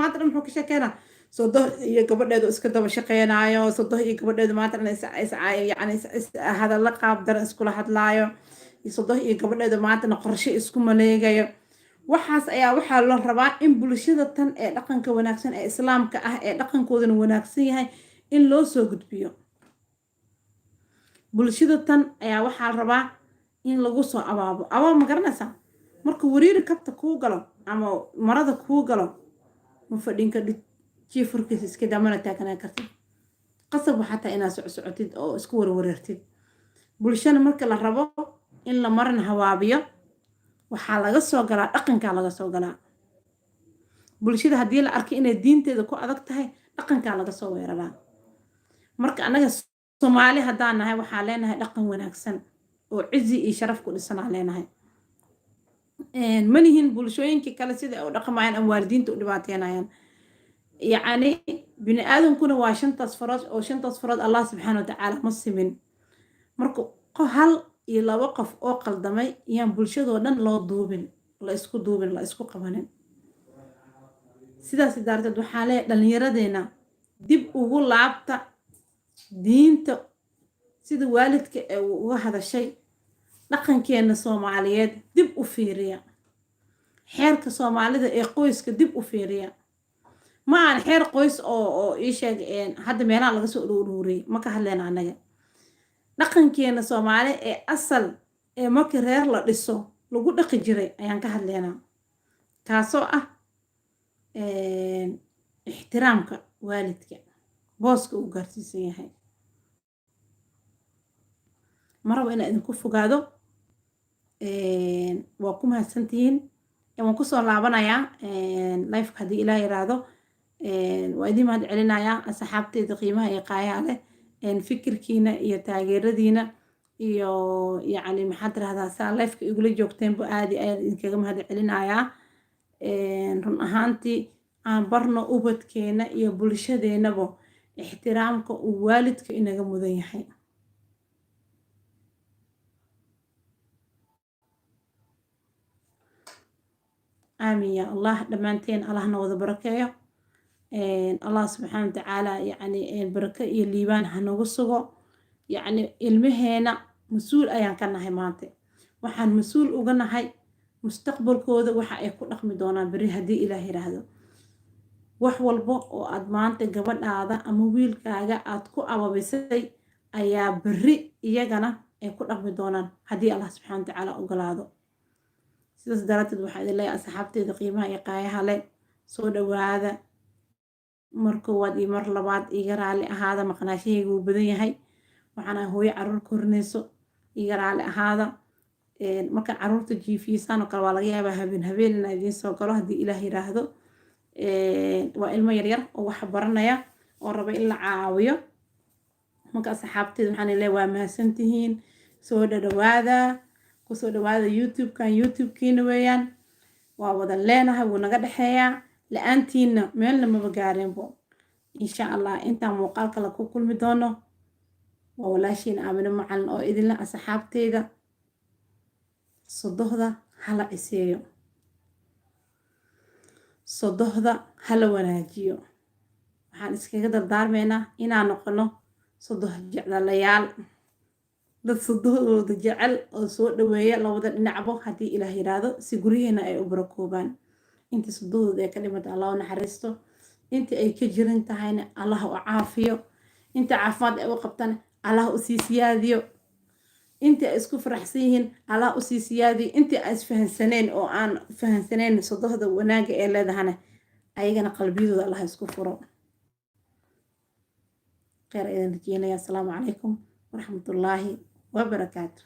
maanta dhan muxuu ka sheekeynaa sodoh iyo gabadheedu iska daba shaqeynaayo sodoh iyo gabadheedu maanta dhan yani hadalla qaab daran iskula hadlaayo sodoh iyo gabadheedu maantana qorshe isku maleegayo waxaas ayaa waxaa la rabaa in bulshada tan ee dhaqanka wanaagsan ee islaamka ah ee dhaqankoodana wanaagsan yahay in loo soo gudbiyo bulshada tan ayaa waxaa la rabaa in lagu soo abaabo ma garanaysaa marka wariiri kabta kuu galo ama marada kuu galo ma fadhin ka dhig jiifurkiisa iska damana taaganaa kartid qasab xataa inaad socotid oo isku warwareertid bulshana marka la rabo in la marin hawaabiyo waxaa laga soo galaa dhaqankaa laga soo galaa bulshada haddii la arkay inay diinteeda ku adag tahay dhaqankaa laga soo weeraraa marka annaga soomaali haddaan nahay waxaa leenahay dhaqan wanaagsan oo cizi iyo sharaf ku dhisanaa leenahay manihin bulshooyinkii kale sida ay u dhaqmayaan ama waalidiinta u dhibaateynayaan yacni bini aadamkuna waa shantaas farood oo shantaas farood allah subxaana watacaala ma simin marka hal iyo laba qof oo qaldamay iyaan bulshadoo dhan loo duubin la isku qabanin sidaas daarteed waxaa leeyahay dhallinyaradeena dib ugu laabta diinta sida waalidka ee uga hadashay dhaqankeena soomaaliyeed dib u fiiriya xeerka soomaalida ee qoyska dib u fiiriya ma aan xeer qoys oo ii sheeg hadda meelaha laga soo uruuriyey ma ka hadlayna annaga dhaqankeena soomaali ee asal ee markii reer la dhiso lagu dhaqi jiray ayaan ka hadlaynaa kaasoo ah ixtiraamka waalidka booska uu gaarsiisan yahay maraba inaa idinku fogaado waa ku mahadsantihiin waan kusoo laabanayaa lifeka haddii ilaah yiraahdo waa idiin mahad celinayaa asxaabteeda qiimaha iyo qaayaha leh fikirkiina iyo taageeradiina iyo yacni maxaad tirahdaa saa lifeka igula joogteenba aadi ayaan idinkaga mahad celinayaa run ahaantii aan barno ubadkeena iyo bulshadeenaba ixtiraamka uu waalidka inaga mudan yahay آمين يا الله دمانتين الله نوض بركة الله سبحانه وتعالى يعني البركة الليبان هنوصقه يعني المهنة مسؤول أيان كان هاي مانتي وحن مسؤول وقلنا هاي مستقبل كوده وحا يكون رقم دونا بري هدي إلهي هذا وحوال بو وأدمانتي قبل هذا أمويل كاغا أتكو أبا بسي أيا بري إياغانا يكون رقم دونا هدي الله سبحانه وتعالى وقال هذا sidaas daraateed waxaa idin leeyahay asxaabteeda qiimaha iyo qaayaha leh soo dhawaada mar koowaad iyo mar labaad iga raali ahaada maqnaashahayga wuu badan yahay waxaan ahay hooyo caruur korinayso iga raali ahaada marka caruurta jiifiyisaan oo kale waa laga yaabaa habeen inaa idiin soo galo haddii ilaah yiraahdo waa ilmo yaryar oo wax baranaya oo raba in la caawiyo marka asxaabteeda waxaan idin leeyahay waa mahadsantihiin soo dhawaada kusoo dhawaada youtube-kiina weeyaan waa wada leenahay wuu naga dhexeeyaa la-aantiina meelna maba gaareenbo insha allah intaan muuqaal kale ku kulmi doono waa walaashiin aamino macalin oo idinla asxaabteyda sodohda hala ciseeyo sodohda hala wanaajiyo waxaan iskaga dardaarmeynaa inaan noqono sodoh jeclayaal dad sodohdooda jecel oo soo dhaweeya labada dhinacbo haddii ilaah yiraahdo si guryaheena ay u barakoobaan intii sodohdooda ay ka dhimata allah u naxariisto intii ay ka jiran tahayna allah u caafiyo intii caafimaad ay u qabtana allah u sii siyaadiyo intii ay isku faraxsan yihiin allah u sii siyaadiyo intii ay isfahansaneen oo aan fahansaneen sodohda wanaaga ee leedahana ayagana qalbiyadooda allah isku furo khayr ayaan rajeynaya assalaamu calaykum waraxmatullaahi وبركاته.